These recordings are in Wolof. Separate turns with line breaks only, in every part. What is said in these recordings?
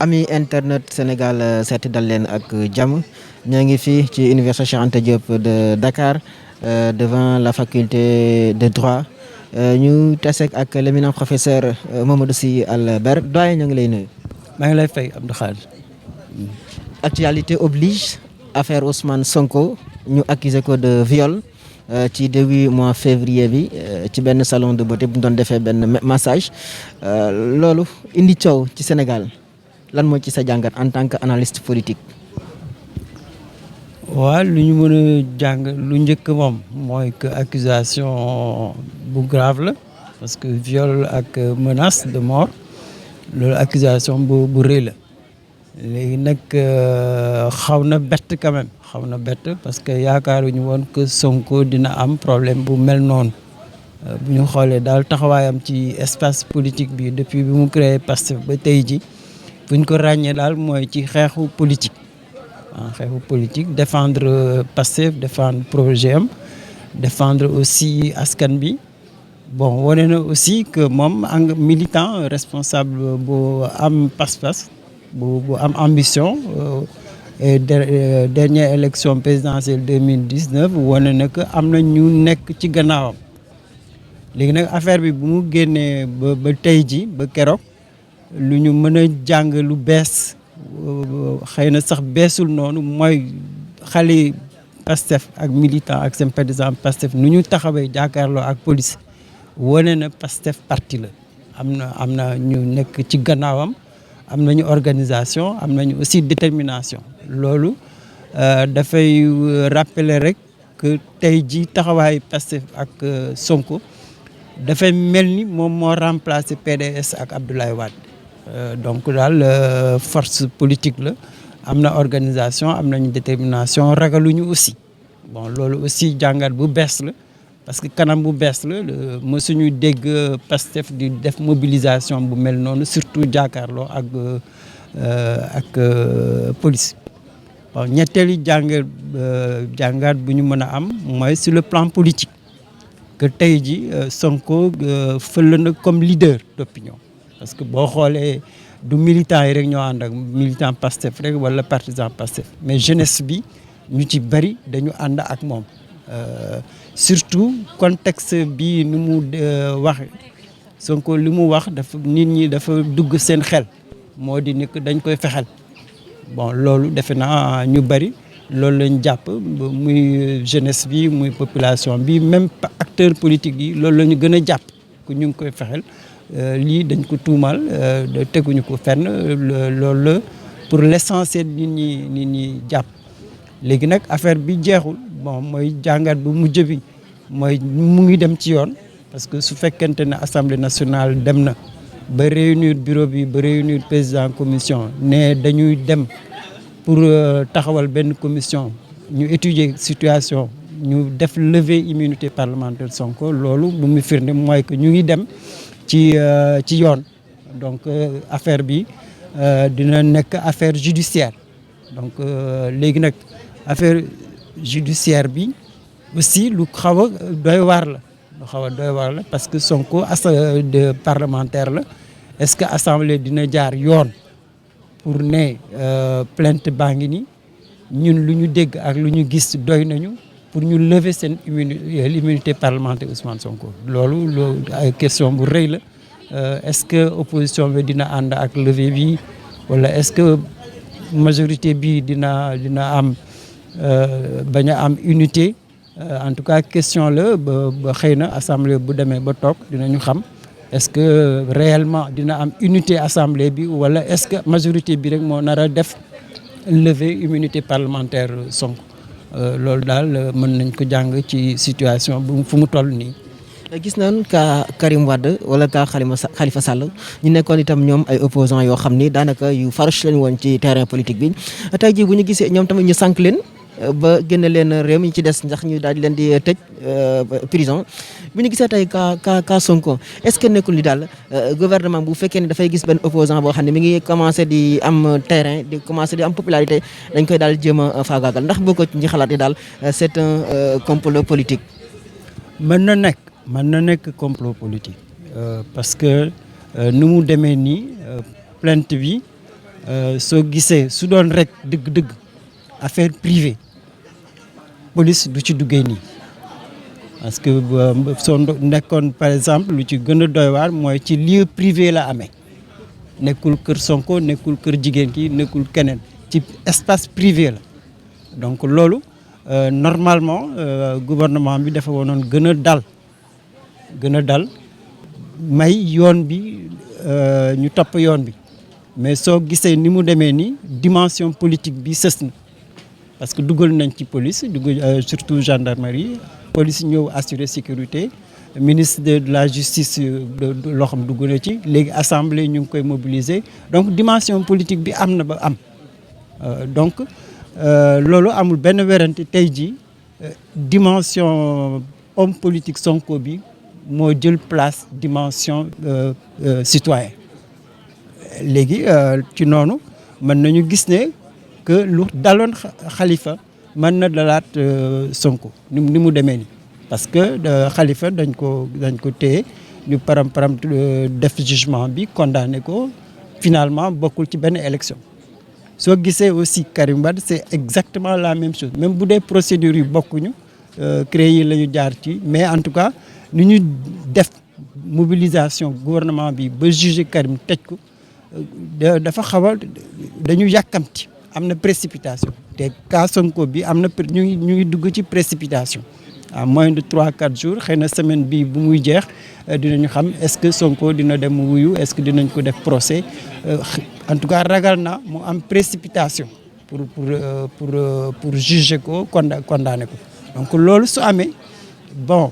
ami internet Sénégal seeti dal leen ak jàmm ñoo ngi fii ci université Cheikh Anta Diop de Dakar devant la faculté de droit ñu taseek ak l'éminent professeur Mamadou Sy Albert doyen ñoo ngi lay nuyu.
maa ngi lay fay Abdou Khadre.
Actualité oblige affaire Ousmane Sonko ñu accusé ko de viol ci début mois février bi ci benn salon de beauté bu ñu doon defee benn massage loolu indi coow ci Sénégal. lan moo ci sa jàngat en tant que analyste politique.
waaw lu ñu mën a jàng lu njëkk moom mooy que accusation bu grave la parce que viol ak menace de mort loolu accusation bu rëy la léegi nag xaw na bett quand même xaw na bett parce que yaakaaruñu woon que Sonko dina am problème bu mel noonu bu ñu xoolee daal taxawaayam ci espace politique bi depuis bi mu créé Pastef ba tey ji fu ñu ko ràññee daal mooy ci xeexu politique xeexu politique défendre Pastef défendre projet am défendre aussi askan bi bon wane na aussi que moom militant responsable bu am pas-pas bu am ambition et dernière élection présidentielle 2019 wane na que am na ñu nekk ci gannaawam léegi nag affaire bi bu mu génnee ba tey ji ba keroog lu ñu mën a jàng lu bees xëy na sax beesul noonu mooy xale Pastef ak militant ak sympathisant Pastef nu ñu taxawee jàkkaarloo ak police wane na Pastef parti la am na ñu nekk ci gannaawam am nañu organisation am nañu aussi détermination loolu dafay rappeler rek que tey ji taxawaay Pastef ak Sonko dafay mel ni moom moo remplacer PDS ak Abdoulaye Wade donc daal force politique la am na organisation am nañu détermination ragaluñu aussi bon loolu aussi jàngat bu bees la parce que kanam bu bees la mësuñu dégg Pastef di def mobilisation bu mel noonu surtout jàkkaarloo ak police bon ñetteeli jàngat bu ñu mën a am mooy sur le plan politique que tey ji Sonko fël na comme leader d'opinion parce que boo xoolee du militant yi rek ñoo ànd ak militant Pastef rek wala partisan Pastef mais jeunesse bi ñu ci bari dañu ànd ak moom surtout contexte bi ni mu waxe Sonko li mu wax dafa nit ñi dafa dugg seen xel moo di ni que dañ koy fexel bon loolu defe naa ñu bari loolu lañ jàpp muy jeunesse bi muy population bi même acteur politique yi loolu la ñu gën a jàpp ku ñu ngi koy fexel lii dañ ko tuumal teguñu ko fenn loolu la pour l'essentiel nit ñi jàpp léegi nag affaire bi jeexul bon mooy jàngat bu mujj bi mooy mu ngi dem ci yoon parce que su fekkente ne assemblée nationale dem na ba réunir bureau bi ba réunir président commission ne dañuy dem pour taxawal benn commission ñu étudier situation ñu def lever immunité parlementaire Sonko loolu bu mu firnde mooy que ñu ngi dem ci yoon donc affaire bi dina nekk affaire judiciaire donc léegi nag affaire judiciaire bi aussi lu xaw a doy waar la parce que Sonko de parlementaire la est-ce que assemblée dina jaar yoon pour ne plainte baa ngi ni ñun lu ñu dégg ak lu ñu gis doy nañu pour ñu lever seen immunité parlementaire Ousmane Sonko loolu ay question bu rëy la est-ce que opposition bi dina ànd ak lever bi wala est-ce que majorité bi dina am bañ a am unité en tout cas question la ba xëy na assemblée bu demee ba toog dinañu xam est-ce que réellement dina am unité assemblée bi wala est-ce que majorité bi rek moo nar a def lever immunité parlementaire Sonko loolu daal mën nañ ko jàng ci situation bu fu mu toll nii.
gis nañ ka Karim Wade wala ka Khalifa Sall ñu nekkoon itam ñoom ay opposants yoo xam ni daanaka yu farouche lañu woon ci terrain politique bi tey jii bu ñu gisee ñoom tamit ñu sànq leen ba génne leen réew mi ci des ndax ñu daal di leen di tëj prison bu ñu gisee tey ka Sonko est-ce que nekkul ni daal gouvernement bu fekkee ne dafay gis benn opposant boo xam ne mi ngi commencé di am terrain di commencé di am popularité dañ koy daal jéem a faagaagal ndax boo ko ci xalaat yi daal c'est un complot politique.
mën na nekk complot politique parce que nu mu demee nii plainte bi soo gisee su doon rek dëgg-dëgg affaire privée police du ci duggee nii parce que soo nekkoon par exemple lu ci gën a doy waar mooy ci lieu privé la amee nekkul kër Sonko nekkul kër jigéen ki nekkul keneen ci espace privé la donc loolu normalement gouvernement bi dafa wonoon gën a dal may yoon bi ñu topp yoon bi mais soo gisee ni mu demee nii dimension politique bi sës na parce que dugal nañ ci police surtout gendarmerie police ñëw assurer sécurité ministre de la justice loo xam dugg na ci léegi assemblée ñu ngi koy mobiliser donc dimension politique bi am na ba am donc loolu amul benn werante tey jii dimension homme politique Sonko bi moo jël place dimension citoyen léegi ci noonu mën nañu gis ne que lu daloon Khalifa mën na dalaat Sonko ni mu demee nii parce que Khalifa dañ ko téye ñu param def jugement bi condamné ko finalement bokkul ci benn élection soo gisee aussi Karim Wade c'est exactement la même chose même bu dee procédures yu bokkuñu créé la ñu jaar ci mais en tout cas ni ñu def mobilisation gouvernement bi ba juger Karim tëj ko dafa xaw a dañu yàkkamti am na précipitation te cas Sonko bi am na ñu ngi dugg ci précipitation à moins de 3-4 jours xëy na semaine bi bu muy jeex dinañu xam est-ce que Sonko dina dem wuyu est-ce que dinañ ko def procès en tout cas ragal na mu am précipitation pour juger ko condamner ko donc loolu su amee bon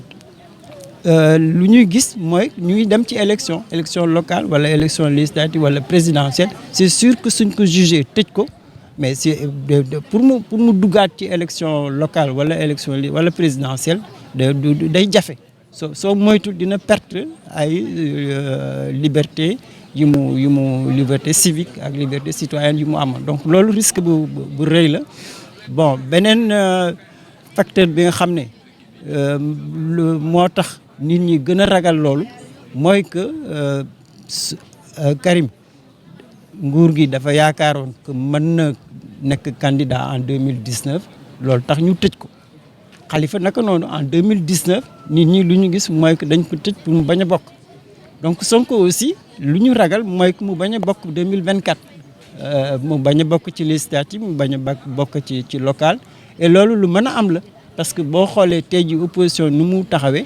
lu ñuy gis mooy ñuy dem ci élection locale wala élection législative wala présidentielle c'est sûr que suñ ko jugé tëj ko mais c'est pour mu duggaat ci élection locale wala élection wala présidentielle day jafe soo moytu dina perte ay liberté yu mu liberté civique ak liberté citoyenne yu mu amoon donc loolu risque bu rëy la bon beneen facteur bi nga xam ne moo tax nit ñi gën a ragal loolu mooy que Karim nguur gi dafa yaakaaroon que mën na nekk candidat en 2019 loolu tax ñu tëj ko Khalifa naka noonu en 2019 nit ñi lu ñu gis mooy que dañ ko tëj pour mu bañ a bokk donc Sonko aussi lu ñu ragal mooy que mu bañ a bokk 2024 mu bañ a bokk ci législative mu bañ a bokk ci local et loolu lu mën a am la parce que boo xoolee tey ji opposition ni mu taxawee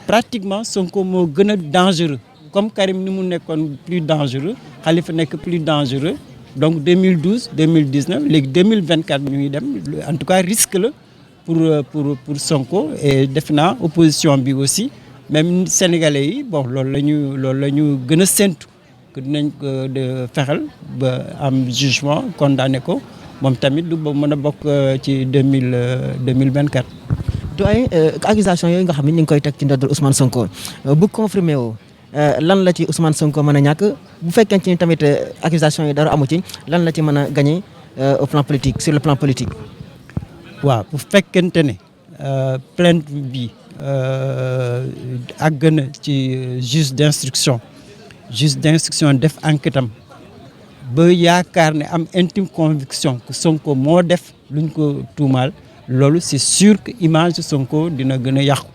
pratiquement Sonko moo gën a dangereux comme Karim ni mu nekkoon plus dangereux Khalifa nekk plus dangereux donc 2012 2019 léegi 2024 ñu ngi dem en tout cas risque la pour Sonko et def naa opposition bi aussi même sénégalais yi bon loolu la ñu gën a séntu que dinañ ko fexel ba am jugement condamné ko moom tamit du ba mën a bokk ci 2024.
doyen accusation yooyu nga xam ne ñu ngi koy teg ci ndoddal Ousmane Sonko bu confirmé woo lan la ci Ousmane Sonko mën a ñàkk bu fekkente ni tamit accusation yi dara amu ci lan la ci mën a gagné au plan politique sur le plan politique.
waaw bu fekkente ne plainte bi àgg na ci juge d'instruction def enquête am ba yaakaar ne am intime conviction que Sonko moo def luñ ko tuumaal loolu c'est sûr que image Sonko dina gën a yàqu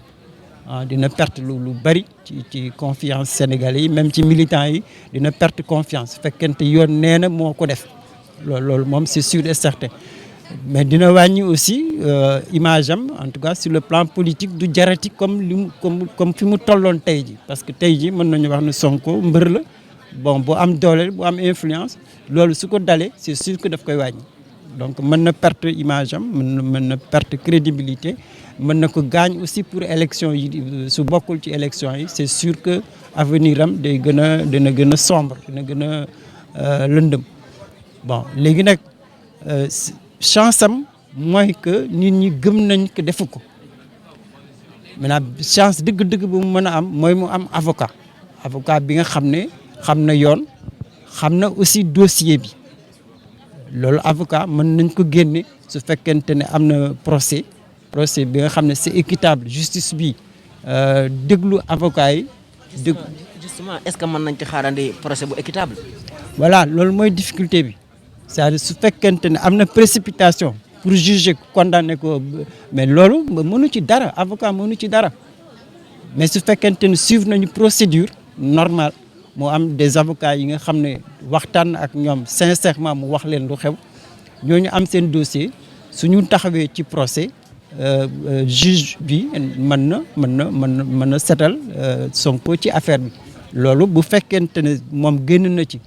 dina perte lu bari ci confiance sénégalais yi même ci militants yi dina perte confiance fekkente yoon nee na moo ko def loolu moom c'est sûr et certain mais dina wàññi aussi image am en tout cas sur le plan politique du jarati comme fi mu tolloon tey ji parce que tey ji mën nañu wax ne Sonko mbër la bon bu am doole bu am influence loolu su ko dalee c'est sûr que daf koy wàññi donc mën na perte image am mën na perte crédibilité mën na ko gaañ aussi pour élection yi su bokkul ci élection yi c'est sûr que avenir am dina gën a sombre dina gën a lëndëm bon léegi nag chance am mooy que nit ñi gëm nañ que defu ko maintenant chance dëgg-dëgg bu mu mën a am mooy mu am avocat bi nga xam ne xam na yoon xam na aussi dossier bi loolu avocat mën nañ ko génne su fekkente ne am na procès bi nga xam ne c'est équitable justice bi déglu avocat yi.
Justement est-ce que mën nañ ci xaarandi procès bu équitable.
voilà loolu mooy difficulté bi c'est-à-dire su fekkente ne am na précipitation pour juger condamner ko mais loolu mënu ci dara avocat mënu ci dara mais su fekkente ne suivre nañu procédure normale moo am des avocats yi nga xam ne waxtaan ak ñoom sincèrement mu wax leen lu xew ñooñu am seen dossier suñu taxawee ci procès juge bi mën na setal Sonko ci affaire bi loolu bu fekkente ne moom génn na ci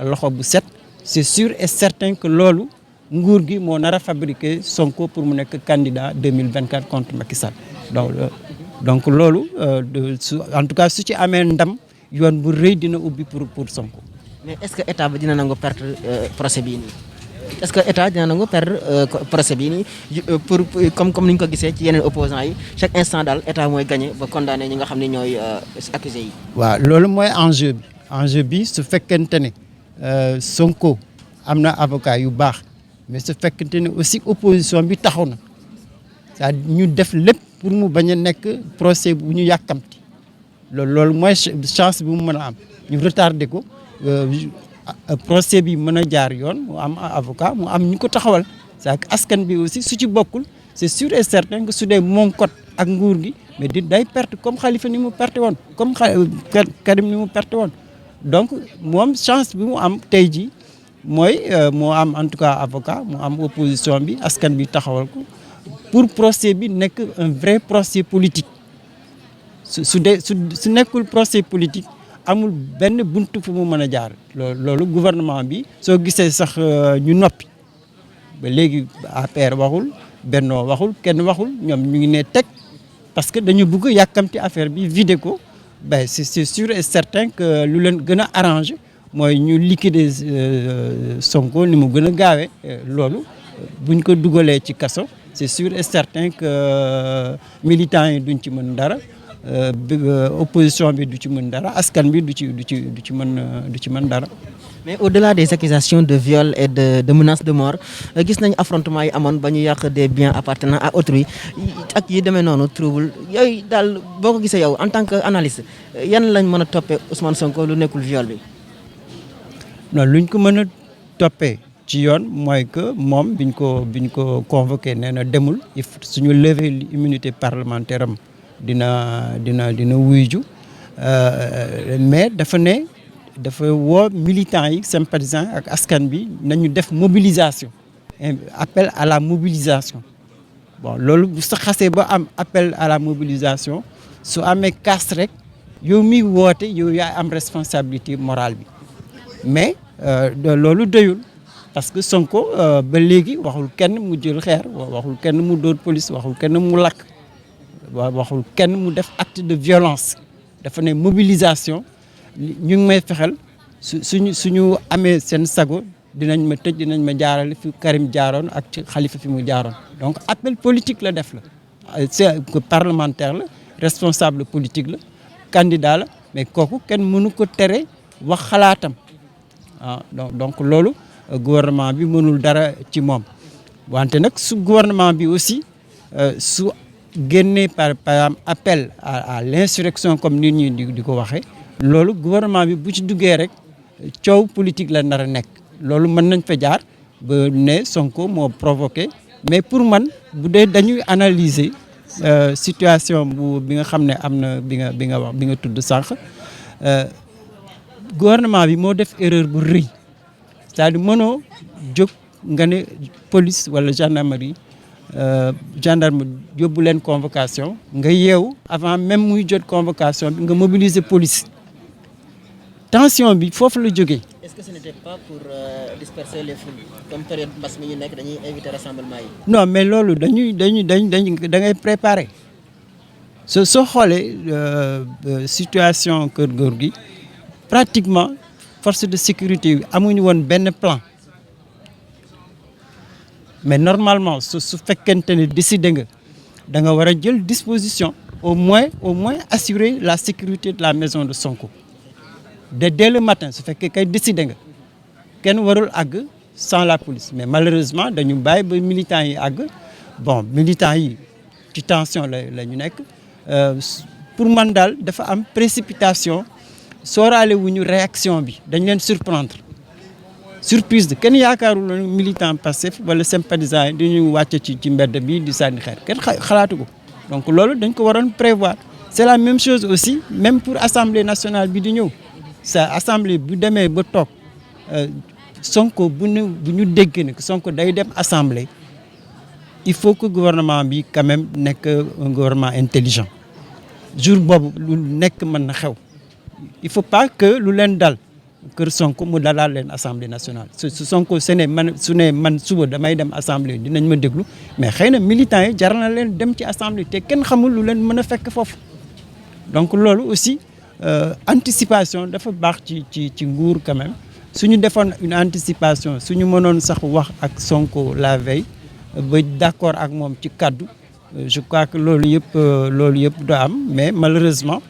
loxo bu set c'est sûr et certain que loolu nguur gi moo nar a fabriquer Sonko pour mu nekk candidat 2024 contre Macky Sall donc loolu en tout cas su ci amee ndam yoon bu rëy dina ubbi pour Sonko.
mais est-ce que état bi dina nangu perdre procès bii nii est-ce que état dina nangu perdre procès bii nii pour comme ni ñu ko gisee ci yeneen opposants yi chaque instant daal état mooy gagné ba condamné ñi nga xam ne ñooy accusés yi.
waaw loolu mooy enjeu bi su fekkente ne Sonko am na avocat yu baax mais su fekkente ne aussi opposition bi taxaw na c'est-à-dire ñu def lépp pour mu bañ a nekk procès bu ñu yàkkamti loolu mooy chance bi mu mën a am ñu retardé ko procès bi mën a jaar yoon mu am avocat mu am ñu ko taxawal c'est que askan bi aussi su ci bokkul c'est sûr et certain que su dee moom kot ak nguur gi mais day perte comme Khalifa ni mu perte woon comme Karim ni mu perte woon donc moom chance bi mu am tey jii mooy moo am en tout cas avocat mu am opposition bi askan bi taxawal ko pour procès bi nekk un vrai procès politique su nekkul procès politique amul benn buntu fu mu mën a jaar loolu gouvernement bi soo gisee sax ñu noppi ba léegi APR waxul Benno waxul kenn waxul ñoom ñu ngi ne teg parce que dañu bëgg yàkkamti affaire bi vider ko ben c'est sûr et certain que lu leen gën a arrangé mooy ñu liquider Sonko ni mu gën a gaawee loolu buñ ko dugalee ci kaso c'est sûr et certain que militants yi duñ ci mën dara opposition bi du ci mën dara askan bi du ci mën dara.
mais au-delà des accusations de viol et de menaces de mort gis nañ affrontement yi amoon ba ñu yàq des biens appartenant à autrui ak yi demee noonu trouble yooyu daal boo ko gisee yow en tant que analyste yan lañ mën a toppee Ousmane Sonko lu nekkul viol bi.
non luñ ko mën a toppee ci yoon mooy que moom biñ ko convoqué nee na demul suñu lever l'immunité parlementaire am dina wuyu ju mais dafa woo militants yi sympathisants ak askan bi nañu def mobilisation appel à la mobilisation bon loolu bu sa xasee ba am appel à la mobilisation su amee casse rek yow mi woote yow yaa am responsabilité morale bi mais loolu doyul parce que Sonko ba léegi waxul kenn mu jël xeer waxul kenn mu dóor police waxul kenn mu lakk waxul kenn mu def acte de violence dafa ne mobilisation ñu ngi may fexel suñu amee seen sago dinañ ma tëj dinañ ma jaarale fi Karim jaaroon ak ci Khalifa fi mu jaaroon donc appel politique la def la c'est que parlementaire la responsable politique la candidat la mais kooku kenn mënu ko tere wax xalaatam donc loolu gouvernement bi mënul dara ci moom wante nag su gouvernement bi aussi su génnee par exemple appel à l'insurrection comme nit ñi di ko waxee loolu gouvernement bi bu ci duggee rek coow politique la nar a nekk loolu mën nañ fa jaar ba ne Sonko moo provoqué mais pour man bu dee dañuy analyser situation bi nga xam ne am na bi nga tudd sànq gouvernement bi moo def erreur bu rëy c'est-à-dire mënoo jóg nga ne police wala gendarmerie gendarme yóbbu leen convocation nga yeewu avant même muy jot convocation bi nga mobiliser police tension bi foofu la jógee.
Est-ce que ce n'était pas pour disperser les foules comme période mbas mi ñu nekk dañuy éviter rassemblement yi.
non mais loolu da ngay préparer soo xoolee situation Kër Gorgui pratiquement force de sécurité yi amuñu woon benn plan mais normalement su fekkente ne décidé nga da nga war a jël disposition au moins assurer la sécurité de la maison de Sonko dès le matin su fekkee kay décidé nga kenn warul àgg sans la police mais malheureusement dañu bàyyi ba militants yi àgg bon militants yi ci tension la ñu nekk pour man daal dafa am précipitation sooraale wuñu réaction bi dañ leen surprendre surprise de kenn yaakaarul na militant Pastef wala sympathisant yi dañuy wàcc ci mbedd bi di sànni xeer kenn xalaatu ko donc loolu dañ ko waroon prévoir c'est la même chose aussi même pour assemblée nationale bi di ñëw sa assemblée bu demee ba toog Sonko bu ñu dégg ne Sonko day dem assemblée il faut que gouvernement bi quand même nekk un gouvernement intelligent jour boobu lu nekk mën na xew il faut pas que lu leen dal kër Sonko mu dalal leen assemblée nationale su Sonko su ne man suba damay dem assemblée dinañ ma déglu mais xëy na militants yi jar na leen dem ci assemblée te kenn xamul lu leen mën a fekk foofu donc loolu aussi anticipation dafa baax ci nguur quand même suñu defoon une anticipation suñu mënoon sax wax ak Sonko la veille ba d'accord ak moom ci kaddu je crois que loolu yëpp do am mais malheureusement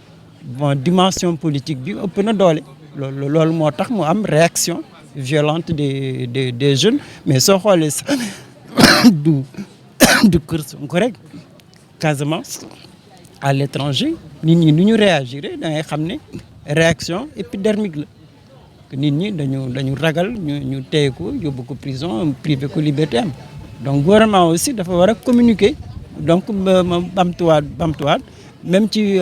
bon dimension politique bi ëpp na doole loolu moo tax mu am réaction violente des jeunes mais soo xoolee sax du kër Sonko rek Casamance à l'étranger nit ñi nu ñu réagir da ngay xam ne réaction épidermique la que nit ñi dañu ragal ñu téye ko yóbbu ko prison privé ko liberté am donc gouvernement aussi dafa war a communiquer donc ma bamtuwaat même ci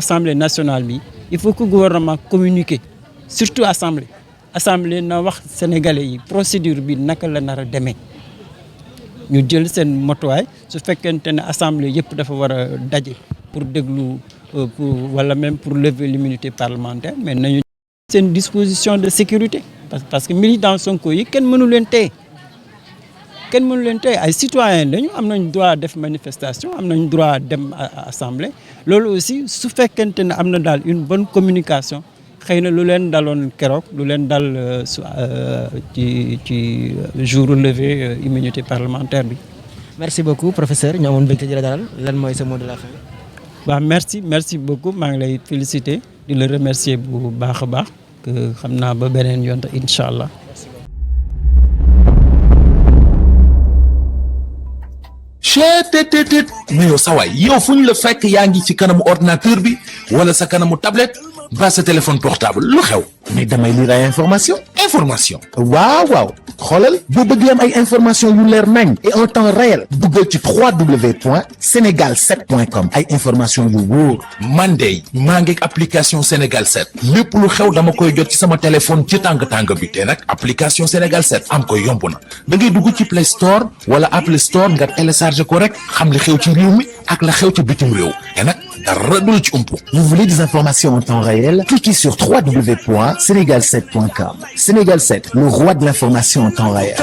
assemblée nationale bi il faut que gouvernement communiquer surtout assemblée na wax sénégalais yi procédure bi naka la nar a demee ñu jël seen motuwaay su fekkente ne assemblée yëpp dafa war a daje pour déglu wala même pour lever l'immunité parlementaire mais nañu seen disposition de sécurité parce que militants Sonko yi kenn mënu leen téye ay citoyens lañu am nañ droit def manifestation am nañ droit dem assemblée loolu aussi su fekkente ne am na daal une bonne communication xëy na lu leen daloon keroog lu leen dal ci jour levé immunité parlementaire bi.
merci beaucoup professeur ñu amoon mbégte di la dalal lan mooy sa mot de la fin.
waaw merci beaucoup maa ngi lay féliciter di la remercier bu baax a baax que xam naa ba beneen yoon incha allah.
cheetetetet mais yow sawaay yow fu ñu la fekk yaa ngi ci kanamu ordinateur bi wala sa kanamu tablette ba sa téléphone portable lu xew mais damay lire ay information waaw xoolal boo bëgg am ay information yu leer nañ et en temps réel duggal ci www.senegal7.com ay information yu wóor man de maa ngi application Sénégal 7 lépp lu xew dama koy jot ci sama téléphone ci tàng bi te nag application Sénégal 7 am ko yomb na da ngay dugg ci Play Store wala Apple Store nga télécharger ko rek xam li xew ci réew mi ak la xew ci bitim réew te nag dara du la ci umpu. Vous voulez des informations en temps réel? Cliquez sur www.senegal7.com. Sénégal 7, le roi de l'information en temps réel.